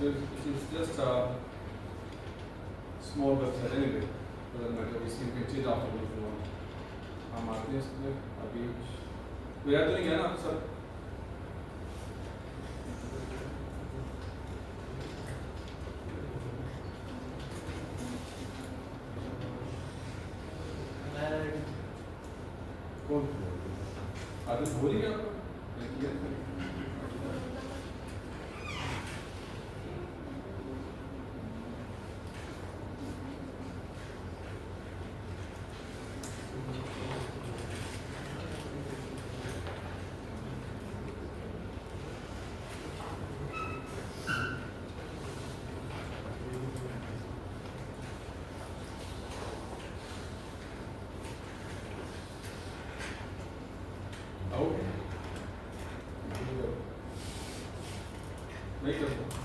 is just a small website anyway. Doesn't matter. We can change after if you want. हम आते हैं इसमें अभी मेरा तो नहीं है ना सर. कौन? आदत हो रही है आपको? नहीं कर सकते.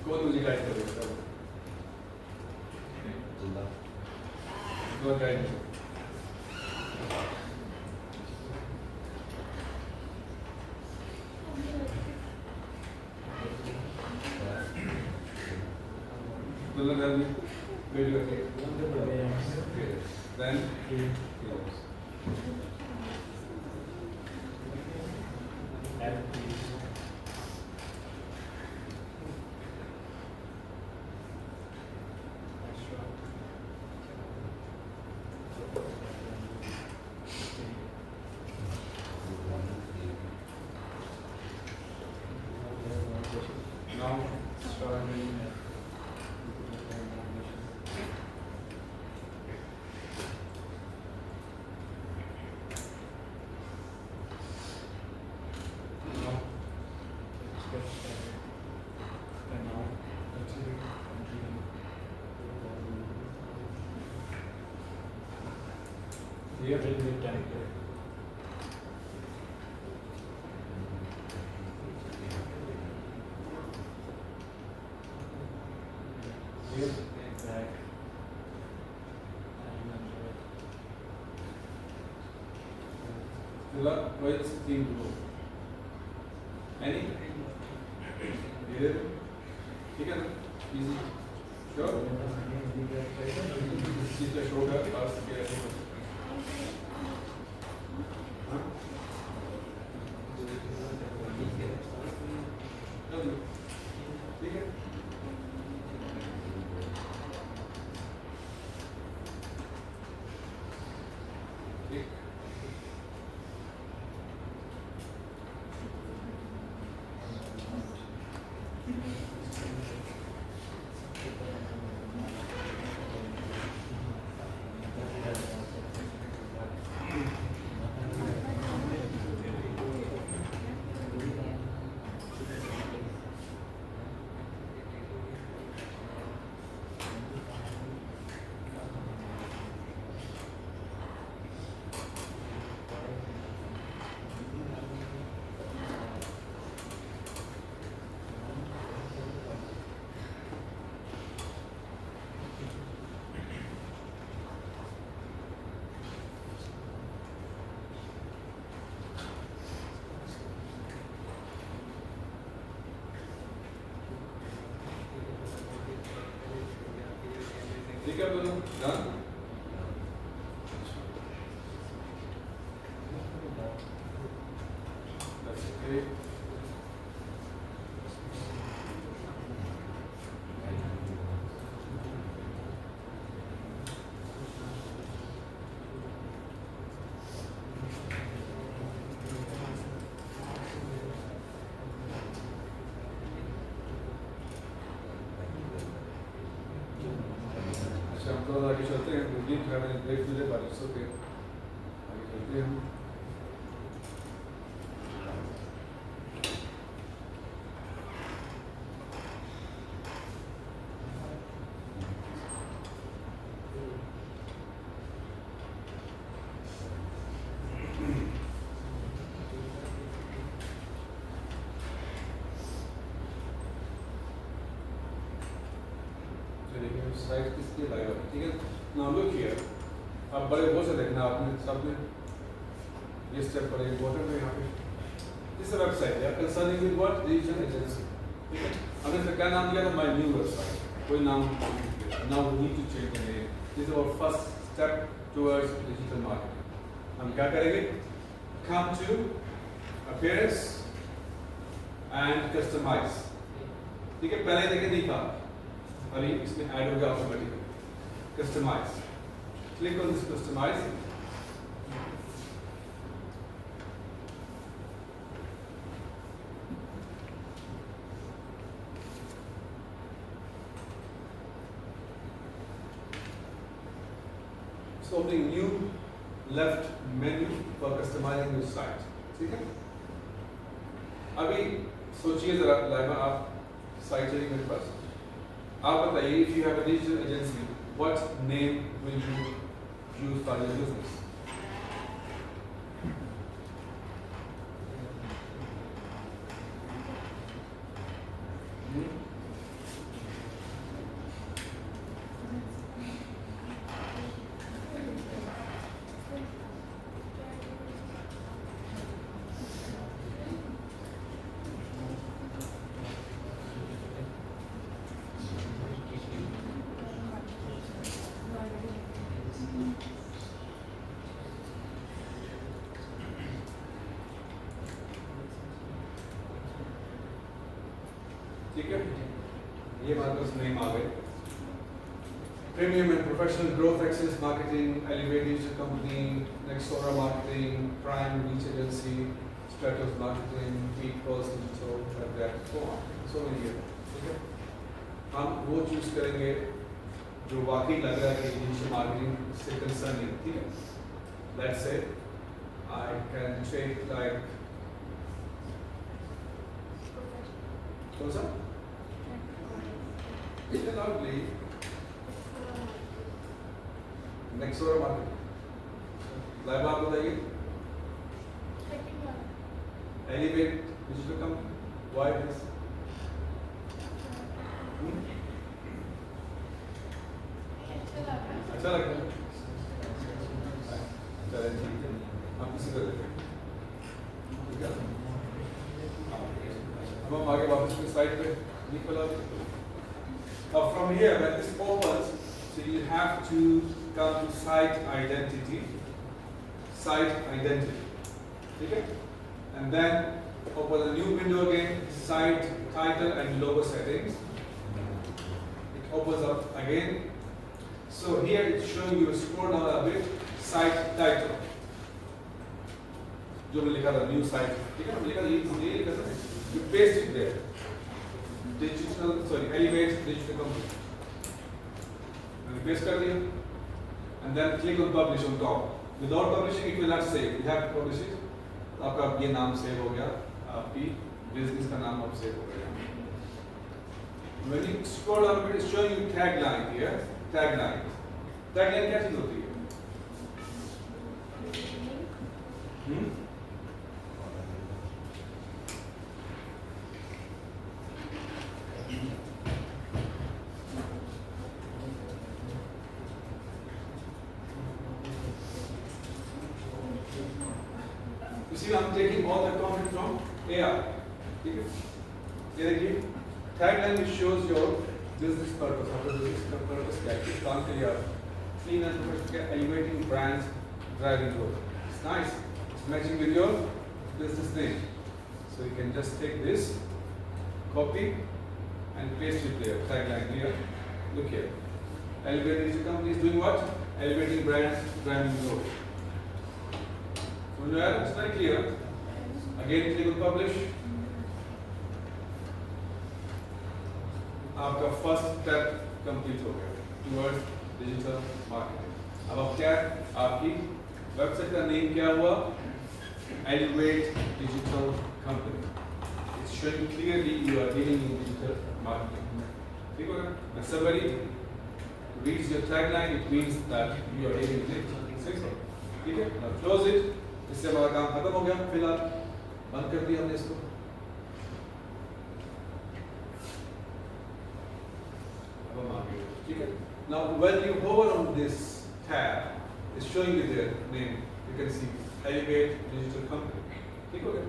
कौन मुझे गाइड करेगा? कौन guide? Then now starting. Yeah, very good time. Yes, exact. What's the thing to do? Any? Here? ठीक है ना? Easy. Sure? Keep the shoulder as careful. ठीक है. ठीक है दोनों डन. That's okay. अच्छा हम थोड़ा आगे चलते हैं. दिन का मैंने ब्रेक मिले बारिश होते हैं. आगे चलते हैं हम. चलिए साइड किसकी लाइव है. ठीक है. Now look here, अब बड़े बहुत से देखना आपने सबने ये स्टेप बड़े इम्पोर्टेंट है यहाँ पे. This is a website, yeah, concerning with what digital agency. ठीक है. हमने इसका क्या नाम दिया था? My new website. कोई नाम नहीं दिया. Now we need to change the name. This is our first step towards digital marketing. हम क्या करेंगे? Come to appearance and customize. ठीक है, पहले देखे नहीं था, अभी इसमें ऐड हो गया automatically. Customize. Click on this customize. It's opening new left menu for customizing your site. ठीक है? अभी सोचिए जरा लाइव आप साइट चलिए मेरे पास. आप बताइए, if you have a digital agency, what name will you use for your business? ठीक है, ये हमारे पास नेम आ गए. Premium and professional growth access marketing, elevate digital company, Nexora marketing, prime reach agency, status marketing, peak pulse digital, like that, so many है. ठीक है, हम वो चूज करेंगे जो वाकई लग रहा है कि डिजिटल मार्केटिंग से कंसर्न है. ठीक है, let's say I can take like कौन सा? It's lovely. Nexora market. Live आप बताइए. Elevate digital company. Why this? अच्छा लगता है. चलिए ठीक है, हम किसी को देखें. ठीक है, अब हम आगे वापस अपनी साइट पे निकल आते हैं. From here, when this opens, so you have to come to site identity, ठीक है, and then open a new window again, site title and logo settings. It opens up again. So here it's showing you, scroll down a bit, site title. जो मैंने लिखा था new site, ठीक है, मैंने लिखा ये लिखा था, you paste it there. Elevate digital company. मैंने paste कर दिया, and then click on publish on top. Without publishing, it will not save. You have to publish it. तो आपका ये नाम सेव हो गया, आपकी बिजनेस का नाम अब सेव हो गया. When you scroll down, it is showing you tagline here. Tagline. Tagline क्या चीज होती है? I'm taking all the content from AI. ठीक है, ये देखिए tagline which shows your business purpose. आपका business purpose क्या है? किस काम के लिए आप clean and professional, elevating brands, driving growth. It's nice. It's matching with your business name. So you can just take this, copy, and paste it there. Tagline here. Look here. Elevating digital company is doing what? Elevating brands, driving growth. It's very clear. Again, click on publish. आपका first step complete हो गया towards digital marketing. अब आप क्या, आपकी website का name क्या हुआ? Elevate digital company. It's showing clearly you are dealing in digital marketing. ठीक है, when somebody reads your tagline, it means that you are dealing with it. ठीक है, now close it. इससे हमारा काम खत्म हो गया. फिलहाल बंद कर दिया हमने इसको. अब हम आगे, ठीक है. Now when you hover on this tab, it's showing you their name. You can see Elevate Digital Company. ठीक हो गया?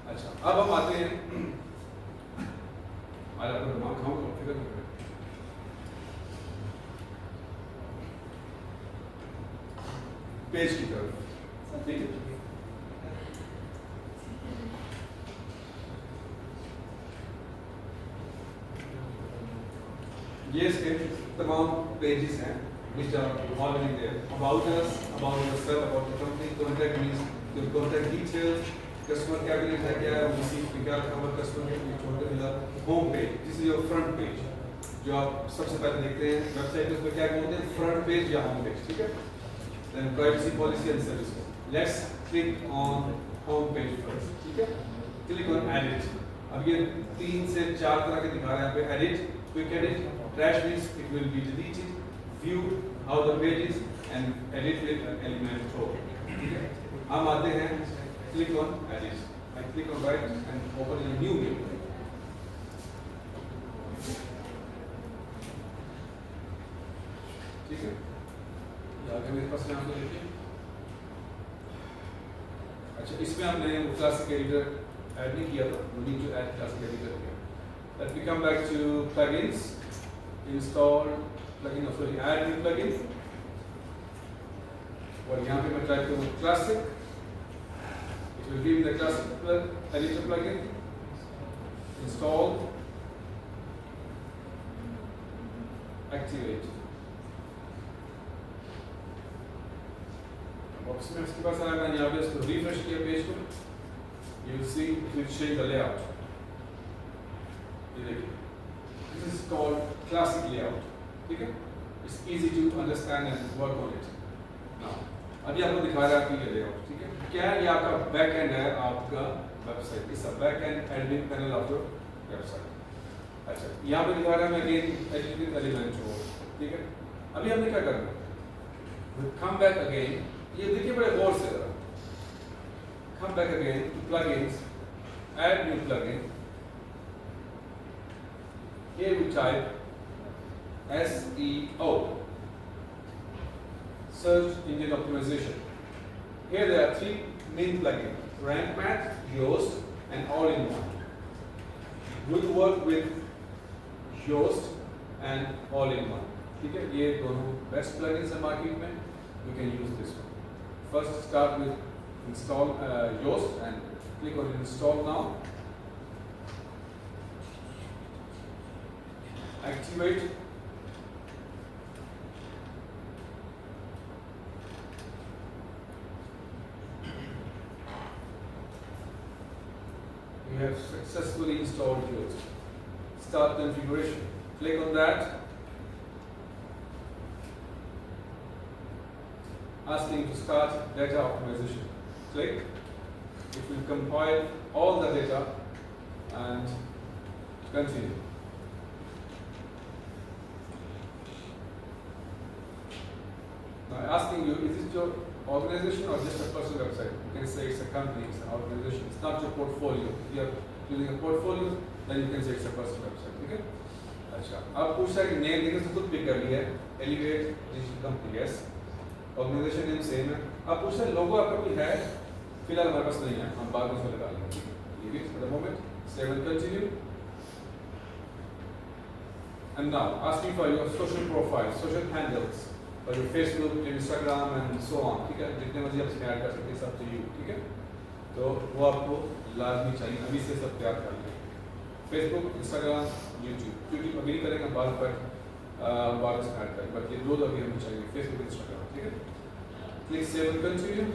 अच्छा, अब हम आते हैं आज आपका दिमाग खाऊंगा फिक्र नहीं करें। पेज की तरफ ठीक है। ये इसके तमाम पेजेस हैं which are already there. About us, about yourself, about the company, contact means your contact details, customer cabinet है क्या है, receipt पे क्या रखा हुआ customer के लिए छोड़ मिला, home page, this is your front page, जो आप सबसे पहले देखते हैं वेबसाइट में क्या बोलते हैं front page या home page, ठीक है? Then privacy policy and service. Let's click on home page first, ठीक है? Click on edit. अब ये 3 से 4 तरह के दिखा रहे हैं यहाँ पे edit, quick edit, trash means it will be deleted, view how the page is and edit with element throw. ठीक है? हम आते हैं click on edit. I click on right and open a new view. ठीक है? आगे मेरे पास यहाँ पे देखिए। अच्छा इसमें हमने क्लासिक एडिटर ऐड नहीं किया था, we need to add classic editor here. Let me come back to plugins, install plugin, sorry, add new plugin. और यहाँ पे मैं टाइप करूँ classic, it will give me the classic editor plugin, install, activate. Box में इसके पास आया, मैंने यहाँ पे इसको रिफ्रेश किया पेज को, you will see it will change the layout. ये देखिए, this is called classic layout. ठीक है? It's easy to understand and work on it. Now, अभी आपको दिखा रहा है कि ये layout, ठीक है? क्या ये आपका बैक एंड है आपका website? It's a back end admin panel of your website. अच्छा, यहाँ पे दिखा रहा है मैं again editing element हो, ठीक है? अभी हमने क्या करना है? We'll come back again. ये देखिए बड़े गौर से जरा। Come back again to plugins, add new plugin. Here we type SEO, Search Engine Optimization. Here there are 3 main plugins: Rank Math, Yoast, and All-in-One. We'll work with Yoast and All-in-One. ठीक है? ये दोनों best plugins हैं market में. We can use this one. First, start with install Yoast and click on install now. Activate. We have successfully installed Yoast. Start configuration. Click on that. Asking to start data optimization. Click. It will compile all the data and continue. Now asking you, is it your organization or just a personal website? You can say it's a company, it's an organization. It's not your portfolio. If you are using a portfolio, then you can say it's a personal website. Okay? अच्छा, अब पूछ रहा है कि name देखने से खुद pick कर लिया है, Elevate Digital Company, yes. Organisation name same है। अब पूछ रहे हैं लोगो आपका कोई है? फिलहाल हमारे पास नहीं है, हम बाद में उसको लगा लेंगे। Leave it for the moment. Save and continue. And now asking for your social profile, social handles, for your Facebook, Instagram and so on. ठीक है? जितने मर्जी आप इसमें ऐड कर सकते हैं, सब to you. ठीक है? तो वो आपको लाजमी चाहिए, अभी से सब तैयार कर लें। Facebook, Instagram, YouTube. YouTube अभी नहीं करेंगे, बाद में ऐड करें, बट ये 2 अभी हमें चाहिए, Facebook, Instagram. ठीक है? Click save and continue.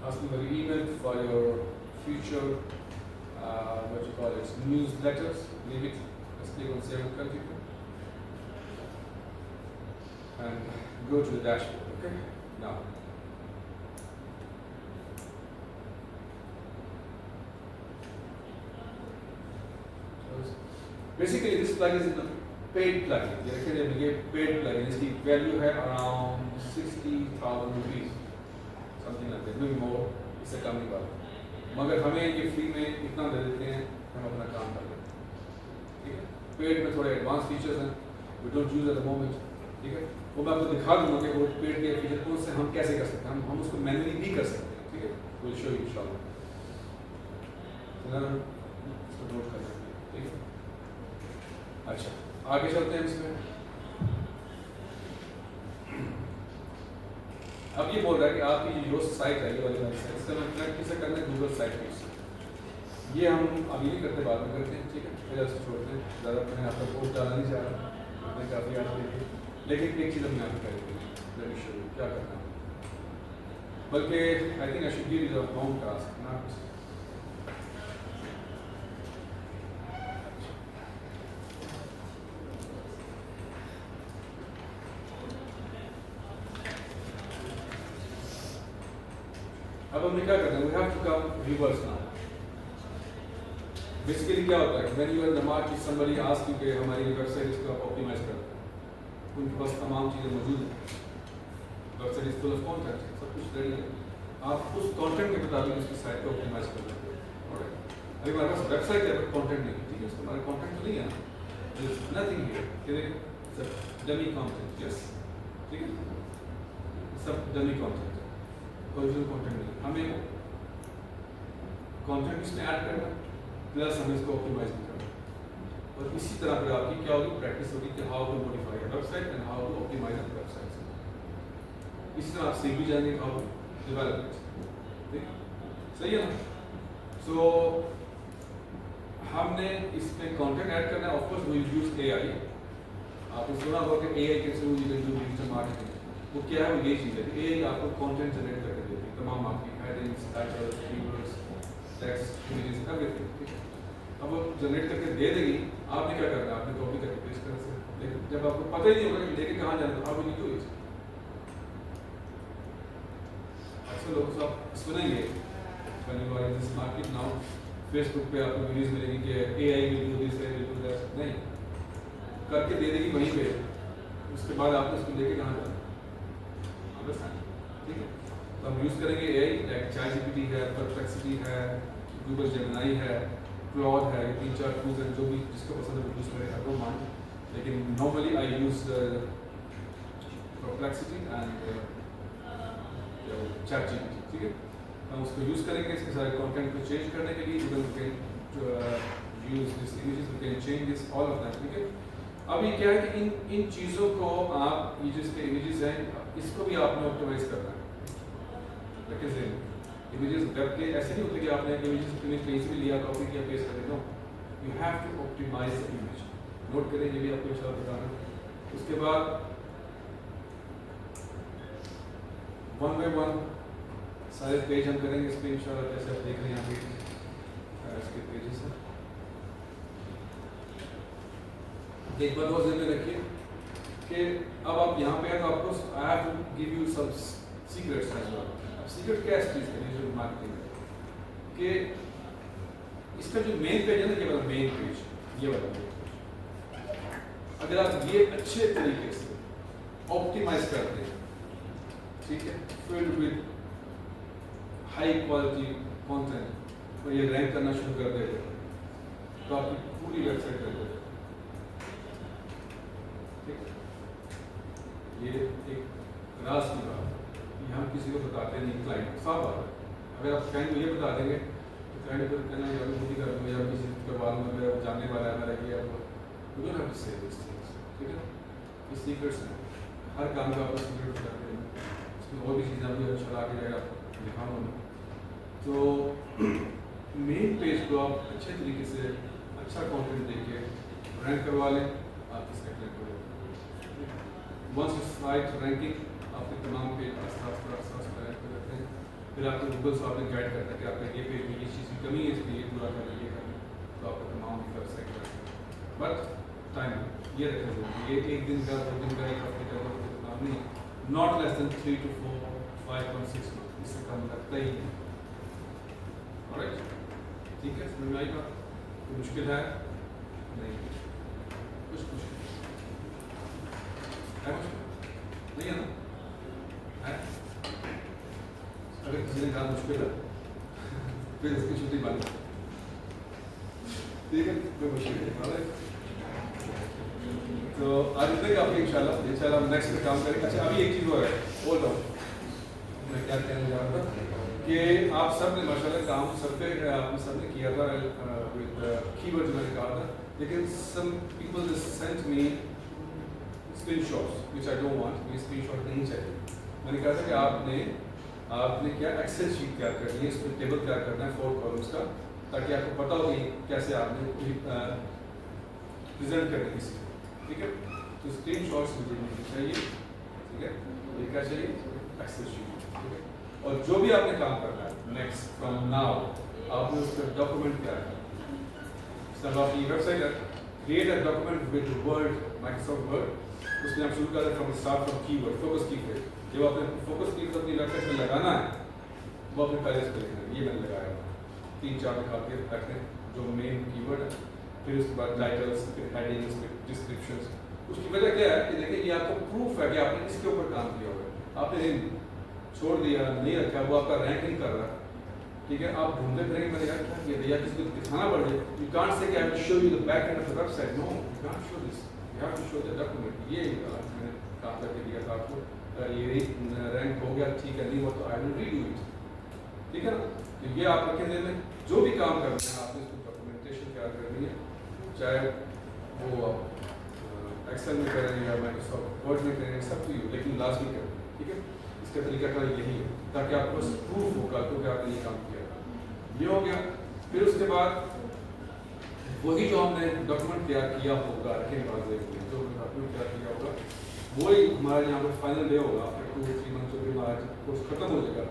Asking for your email for your future, what you call it, newsletters. Leave it. Let's click on save and continue. And go to the dashboard. Okay. Now. Basically, this plugin is a paid plugin. ये paid plugin. इसकी value है around 60,000 rupees, something like that. Maybe more. इससे कम नहीं बात. मगर हमें ये free में इतना दे देते हैं, हम अपना काम कर लेते हैं. पेड में थोड़े एडवांस फीचर्स हैं, we don't use at the moment, ठीक है। वो मैं आपको दिखा दूंगा कि वो पेड के फीचर कौन से हम कैसे कर सकते हैं, हम उसको मैनुअली भी कर सकते हैं, ठीक है। विल शो यू इंशाल्लाह, इसको नोट कर लेंगे, ठीक है। अच्छा, आगे चलते हैं इसमें। अब ये बोल रहा है कि आपकी जो साइट है, ये वाली साइट, इससे मैं कनेक्ट किसे करना है, गूगल साइट पे से। ये हम अभी नहीं करते, बाद में करते हैं, ठीक है। पहले उसको छोड़ते हैं, ज़्यादा मैंने आपका कोड डालना नहीं चाह रहा, मैंने काफ़ी याद देखी, लेकिन एक चीज़ हमने आपको करेंगे शुरू क्या करना है, बल्कि I think I should give you the home task not. अब हमने क्या करना है, we have to come reverse now. Basically क्या होता है, when you are in the market somebody ask you कि हमारी वेबसाइट इसको आप ऑप्टिमाइज करते हैं, उनके पास तमाम चीज़ें मौजूद हैं, website is full of content, सब कुछ रेडी है, आप उस कंटेंट के मुताबिक उसकी साइट को ऑप्टिमाइज कर सकते हो। ऑलराइट, अभी हमारे पास वेबसाइट है पर कंटेंट नहीं, ठीक है, उसमें हमारा कंटेंट तो नहीं है ना, there is nothing here, it's a dummy content, yes, ठीक है, सब डमी कंटेंट है, ओरिजिनल कंटेंट नहीं। हमें कंटेंट इसमें ऐड करना प्लस हमें इसको ऑप्टिमाइज भी करना, और इसी तरह फिर आपकी क्या होगी, प्रैक्टिस होगी कि how to modify a website and how to optimise a website. इसी तरह आप सीख भी जाएंगे हाउ टू डेवलप इट, ठीक, सही है ना। सो हमने इसमें कंटेंट ऐड करना है, of course we use AI. आपने सुना होगा कि एआई कैसे यूज करते हैं डिजिटल मार्केटिंग, वो क्या है, वो ये चीज़ है कि एआई आपको कंटेंट जनरेट करके देती है, तमाम आपकी headings, titles, keywords, text, images, everything, ठीक है। अब वो जनरेट करके दे देगी, आपने क्या करना है, आपने कॉपी करके पेस्ट कर सकते हैं, लेकिन जब आपको पता ही नहीं होगा कि लेके कहाँ जाना, तो आप नहीं तो अक्सर लोग सब सुनेंगे दिस मार्केट नाउ, फेसबुक पे आपको वीडियोस मिलेंगी कि AI will do this, AI will do that, नहीं, करके दे देगी वहीं पे, उसके बाद आपको उसको लेके कहाँ जाना, ठीक है। तो हम यूज़ करेंगे एआई, लाइक ChatGPT है, परप्लेक्सिटी है, गूगल जेमिनी है, क्लॉड है, ये 3-4 टूल्स हैं, जो भी जिसको पसंद है यूज़ करें, आई डोंट माइंड, लेकिन normally I use perplexity and ChatGPT, ठीक है। हम उसको यूज़ करेंगे इसके सारे कंटेंट को चेंज करने के लिए, we can use this images, we can change this all of that, ठीक है। अब ये क्या है कि इन चीज़ों को आप, ये जिसके इमेजेस हैं, इसको भी आपने ऑप्टिमाइज करना है। कैसे इमेजेस वेब के ऐसे नहीं होते कि आपने इमेजेस कहीं से भी लिया, कॉपी किया, पेस्ट कर देना, you have to optimise the image. Note करें, ये भी आपको इंशाल्लाह बताना। उसके बाद वन बाय वन सारे पेज हम करेंगे इस पर इंशाल्लाह, जैसे आप देख रहे हैं यहाँ पे इसके पेजेस हैं। एक बात और ध्यान में रखिए कि अब आप यहाँ पे हैं, तो आपको I have to give you some secrets as well. अब सीक्रेट क्या है इस चीज़ के लिए, जो मार्केटिंग है, कि इसका जो मेन पेज है ना, ये वाला मेन पेज, ये वाला मेन पेज, अगर आप ये अच्छे तरीके से ऑप्टिमाइज करते हैं, ठीक है, filled with high quality content, और ये रैंक करना शुरू कर देगा, तो आपकी पूरी वेबसाइट कर देगा, ठीक है। ये एक राज की बात है, ये हम किसी को बताते नहीं, क्लाइंट साफ बात है। अगर आप क्लाइंट को ये बता देंगे तो क्लाइंट को कहना है यार मुझे कर दूँगा, या किसी करवा लूँगा, मेरा जानने वाला है, मेरा ये आप यू डोंट हैव टू से दिस थिंग्स, ठीक है। ये सीक्रेट्स हैं, हर काम का आपको सीक्रेट बताते हैं, इसमें और भी चीज़ें अभी चला के जाएगा, दिखाऊँगा। तो मेन पेज को आप अच्छे तरीके से अच्छा कंटेंट देके रैंक करवा लें, आप इसका क्लिक करें। वंस यू राइट रैंकिंग, आपके तमाम पेज आस्ता आस्ता रैंक कर देते हैं। फिर आपको गूगल से आपने गाइड करता है कि आपका ये पेज में ये चीज़ की कमी है, इसलिए ये पूरा करना, ये करना, तो आपका तमाम वेबसाइट कर। बट टाइम ये रखना जरूरी, ये एक दिन का, 2 दिन का, 1 हफ्ते का काम नहीं, not less than 3 to 4, 5.6 month, इससे कम लगता ही नहीं। ऑलराइट, ठीक है, समझ में आई बात? कोई मुश्किल है? नहीं, कुछ मुश्किल है, मुश्किल नहीं है ना? है? अगर किसी ने कहा मुश्किल है फिर इसकी छुट्टी बंद, ठीक है, कोई मुश्किल नहीं। ऑलराइट, तो आज इतने काफ़ी इंशाल्लाह हम नेक्स्ट पे काम करेंगे। अच्छा अभी एक चीज़ हो रहा है, बोल रहा हूँ मैं क्या कहने जा रहा था कि आप सब ने माशाल्लाह काम सब पे आपने सब ने किया था विद कीवर्ड जो मैंने कहा था, लेकिन some people just sent me screenshots which I don't want. ये स्क्रीनशॉट नहीं चाहिए। मैंने कहा था कि आपने क्या एक्सेल शीट तैयार करनी है, इस पर टेबल तैयार करना है 4 कॉलम्स का, ताकि आपको पता हो कि कैसे आपने प्रेजेंट करना है किसी को, ठीक है। तो स्क्रीनशॉट्स मुझे नहीं चाहिए, ठीक है। ये क्या चाहिए? एक्सेल शीट, ठीक है। और जो भी आपने काम करना है नेक्स्ट फ्रॉम नाउ आपने उसका डॉक्यूमेंट तैयार करना है। सब आपकी वेबसाइट है, create a document with word, Microsoft word. उसमें आप शुरू करें from start from keyword, focus keyword. जब आपने फोकस कीवर्ड अपनी वेबसाइट में लगाना है वो आपने पहले से लिखना है। ये मैंने लगाया 3-4 निकाल के रखते हैं जो मेन कीवर्ड है, फिर उसके बाद टाइटल्स, फिर हेडिंग्स, फिर डिस्क्रिप्शंस। उसकी वजह क्या है कि देखिए ये आपको प्रूफ है कि आपने इसके ऊपर काम किया हुआ है। आपने छोड़ दिया, नहीं रखा, वो आपका रैंक नहीं कर रहा, ठीक है। आप ढूंढते फिरेंगे, मैंने कहा कि भैया किसी को दिखाना पड़ जाए। यू कांट से कि I will show you the back end of the website, no you can't show this, you have to show the document. ये मैंने काम करके दिया था आपको, ये रैंक हो गया, ठीक है, नहीं हुआ तो आई विल रीडू इट, ठीक है ना। तो ये आप रखें दिन में जो भी काम करना है आपने इसको डॉक्यूमेंटेशन तैयार करनी है, चाहे वो आप एक्सेल में करें या माइक्रोसॉफ्ट वर्ड में करें, सब तो लेकिन लाजमी करें, ठीक है। इसका तरीका का यही है ताकि आपको बस प्रूफ होगा तो कि आपने ये काम किया। ये हो गया। फिर उसके बाद वही जो हमने डॉक्यूमेंट तैयार किया होगा, रखें बात जो डॉक्यूमेंट तैयार किया होगा वही हमारा यहाँ पर फाइनल डे होगा। आफ्टर 2-3 मंथ जो भी हमारा कोर्स खत्म हो जाएगा,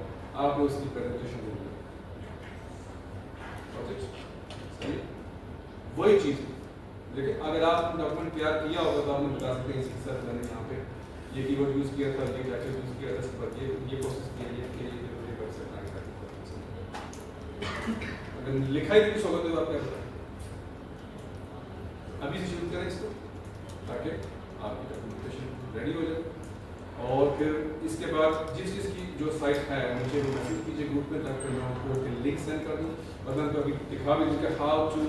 आपको उसकी प्रेजेंटेशन देंगे। वही चीज़, लेकिन अगर आपने डॉक्यूमेंट तैयार किया होगा तो आपने बता सकते हैं इसके साथ मैंने यहाँ पे ये कीवर्ड यूज़ किया था, ये टैक्सेस यूज़ किया था, पर ये प्रोसेस किया, ये कर सकता है। अगर लिखा ही कुछ होगा तो आप क्या बताएं। अभी से शुरू करें इसको ताकि आपकी डॉक्यूमेंटेशन रेडी हो जाए। और फिर इसके बाद जिस की जो साइट है मुझे वो मैसेज कीजिए ग्रुप में, ताकि मैं आपको लिंक सेंड कर दूँ। और मैं तो अभी दिखा भी दूँ कि how to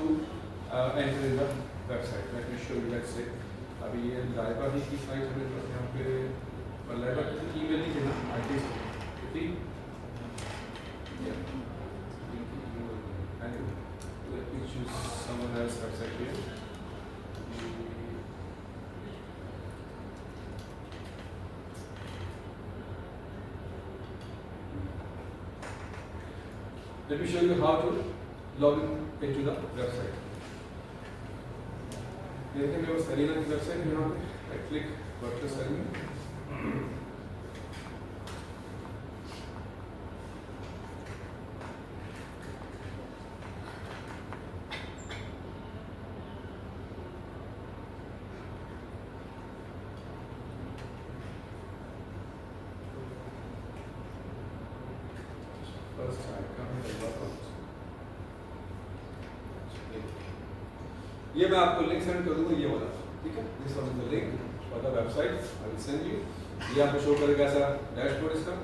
enter in the website. Let me show you, let's say अभी ये लाइबा भी की साइट हमें यहाँ पे, पर लाइबा की ईमेल नहीं देना, आईटी ठीक। Let me choose someone else website here. Let me show you how to log into the website. देखिए मेरे पास Selena की वेबसाइट है यहाँ पे। I click WordPress Selena। ये मैं आपको लिंक सेंड कर दूंगा, ये वाला, ठीक है। This one is the link for the website, I will send you. ये आपको शो करेगा ऐसा डैशबोर्ड इसका,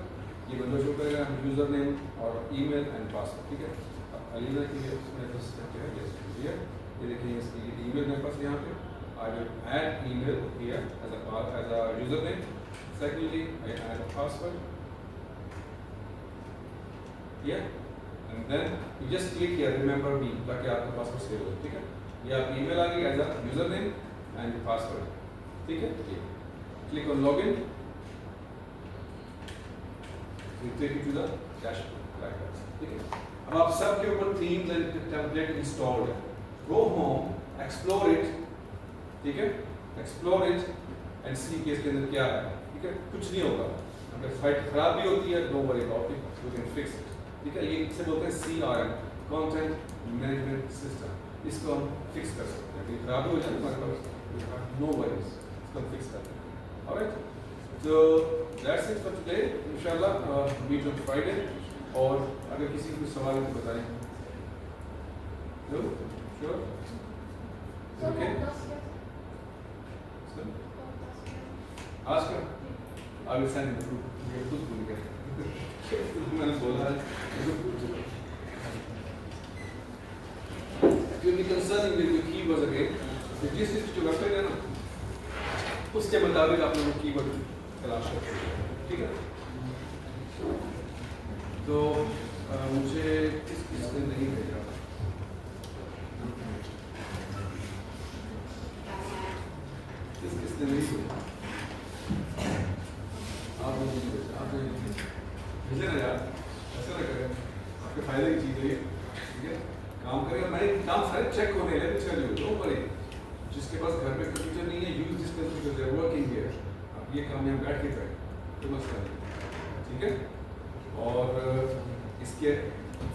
ये विंडो शो करेगा यूजर नेम और ईमेल एंड पासवर्ड, ठीक है। अलीना की मेरे पास क्या है, ये देखिए इसकी ईमेल मेरे पास यहाँ पे। I will add email here as a user name. Secondly I add a password here and then you just click here remember me, ताकि आपका पासवर्ड सेव हो, ठीक है। ये आपकी ईमेल आ गई as a user name and password, ठीक है। Click on login, take you to the dashboard like that, ठीक है। अब आप सबके ऊपर थीम्स एंड टेम्पलेट इंस्टॉल्ड है। गो होम, एक्सप्लोर इट, ठीक है, एक्सप्लोर इट एंड सी कि इसके अंदर क्या है, ठीक है। कुछ नहीं होगा, अगर साइट खराब भी होती है don't worry about it, you can fix it, ठीक है। ये इसे बोलते हैं CRM, कंटेंट मैनेजमेंट सिस्टम। इसको हम फिक्स कर सकते हैं। अगर खराब हो जाए हमारे पास नो वरीज, इसको हम फिक्स कर सकते हैं। ऑलराइट, तो दैट्स इट फॉर टुडे। इंशाल्लाह मीट ऑन फ्राइडे। और अगर किसी को सवाल है तो बताएं। Sure, okay. आज का I will send the group, ये खुद भूल गए मैंने बोला है क्योंकि concerning with the keywords again, जिस चीज जो वेबसाइट है ना उसके मुताबिक आप लोग कीवर्ड तलाश करते हैं, ठीक है। तो मुझे किसने नहीं भेजा, किसने नहीं भेजा, आप लोग नहीं भेजा, आप भेजे ना यार, ऐसा ना करें, आपके फायदे की चीज़ है ये, ठीक है। काम करें, मैंने काम सारे चेक होने लगे, पिछले जो पर जिसके पास घर में कंप्यूटर नहीं है, यूज दिस कंप्यूटर, वर्किंग है, अब ये काम यहाँ बैठ के करें तो मसला नहीं, ठीक है। और इसके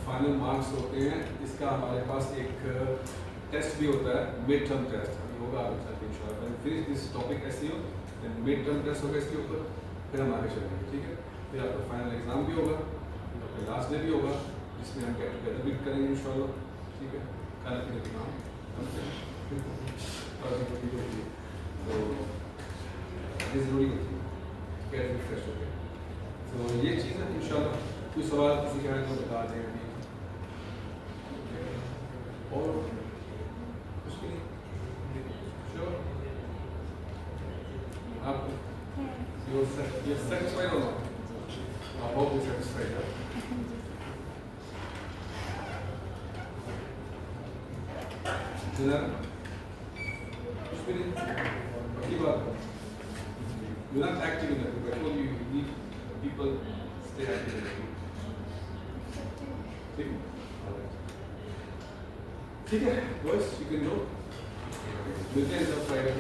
फाइनल मार्क्स होते हैं, इसका हमारे पास एक टेस्ट भी होता है, मिड टर्म टेस्ट अभी होगा आगे चल के इंशाल्लाह। फिर दिस टॉपिक ऐसे हो, मिड टर्म टेस्ट होगा इसके ऊपर, फिर हम आगे चलेंगे, ठीक है। फिर आपका फाइनल एग्जाम भी होगा, आपका लास्ट डे भी होगा, जिसमें हम गेट टुगेदर भी करेंगे इंशाल्लाह, ठीक है। खाने पीने के काम तो ये ज़रूरी होती है, कैसे रिफ्रेश होते हैं। तो ये चीज़ है इंशाल्लाह। कोई सवाल किसी का है तो बता दें अभी, और कुछ भी नहीं, श्योर आप you're satisfied or not? I hope you're satisfied. Dinner? कुछ भी नहीं, बाकी बात you're not active in that. I told you you need people stay active in that. ठीक है, boys, you can go. मिलते हैं सब फ्राइडे।